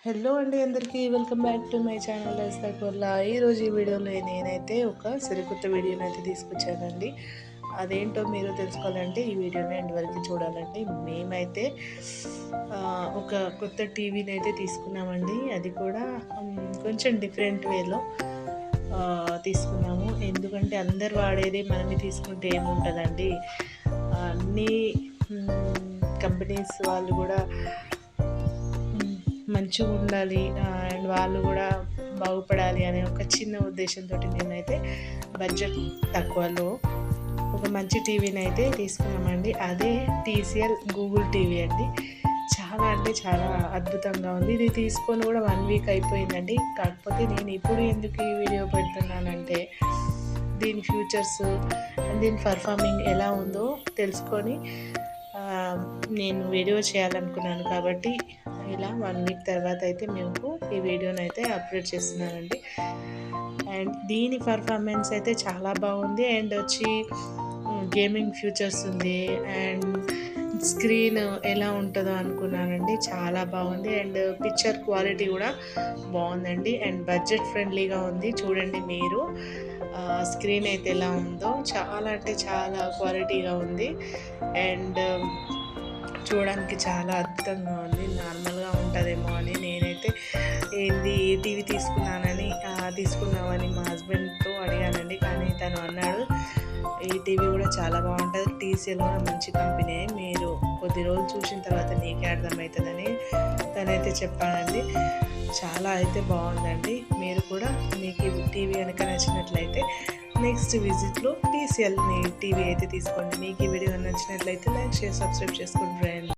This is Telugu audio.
హలో అండి అందరికీ welcome back to my channel వల్ల ఈరోజు ఈ వీడియోలో నేనైతే ఒక సరికొత్త వీడియోని అయితే తీసుకొచ్చానండి. అదేంటో మీరు తెలుసుకోవాలంటే ఈ వీడియోని ఎండ్ వరకు చూడాలండి. మేమైతే ఒక కొత్త టీవీని అయితే తీసుకున్నామండి. అది కూడా కొంచెం డిఫరెంట్ వేలో తీసుకున్నాము. ఎందుకంటే అందరు వాడేది మనమే తీసుకుంటే ఏముంటుందండి, అన్ని కంపెనీస్ వాళ్ళు కూడా మంచిగా ఉండాలి అండ్ వాళ్ళు కూడా బాగుపడాలి అనే ఒక చిన్న ఉద్దేశంతో మేమైతే బడ్జెట్ తక్కువలో ఒక మంచి టీవీని అయితే తీసుకున్నామండి. అదే TCL గూగుల్ టీవీ అండి. చాలా అంటే చాలా అద్భుతంగా ఉంది. ఇది తీసుకొని కూడా 1 వీక్ అయిపోయిందండి. కాకపోతే నేను ఇప్పుడు ఎందుకు ఈ వీడియో పెడుతున్నానంటే దీని ఫ్యూచర్స్ దీని పర్ఫార్మింగ్ ఎలా ఉందో తెలుసుకొని నేను వీడియో చేయాలనుకున్నాను. కాబట్టి ఇలా 1 వీక్ తర్వాత అయితే మేము ఈ వీడియోని అయితే అప్లోడ్ చేస్తున్నానండి. అండ్ దీని పర్ఫార్మెన్స్ అయితే చాలా బాగుంది. అండ్ వచ్చి గేమింగ్ ఫ్యూచర్స్ ఉంది. అండ్ స్క్రీన్ ఎలా ఉంటుందో అనుకున్నానండి, చాలా బాగుంది. అండ్ పిక్చర్ క్వాలిటీ కూడా బాగుందండి. అండ్ బడ్జెట్ ఫ్రెండ్లీగా ఉంది. చూడండి మీరు స్క్రీన్ అయితే ఎలా ఉందో, చాలా అంటే చాలా క్వాలిటీగా ఉంది. అండ్ చూడడానికి చాలా అద్భుతంగా ఉంది. నార్మల్గా ఉంటుందేమో అని నేనైతే ఏంది టీవీ తీసుకున్నామని మా హస్బెండ్తో అడిగానండి. కానీ తను అన్నాడు ఈ టీవీ కూడా చాలా బాగుంటుంది, TCL కూడా మంచి కంపెనీ, మీరు కొద్ది రోజులు చూసిన తర్వాత నీకే అర్థమవుతుందని తనైతే చెప్పానండి. చాలా అయితే బాగుందండి. మీరు కూడా మీకు టీవీ కనుక నచ్చినట్లయితే నెక్స్ట్ విజిట్లో TCL టీవీ అయితే తీసుకోండి. మీకు ఈ వీడియో నచ్చినట్లయితే లైక్, షేర్, సబ్స్క్రైబ్ చేసుకోండి ఫ్రెండ్స్.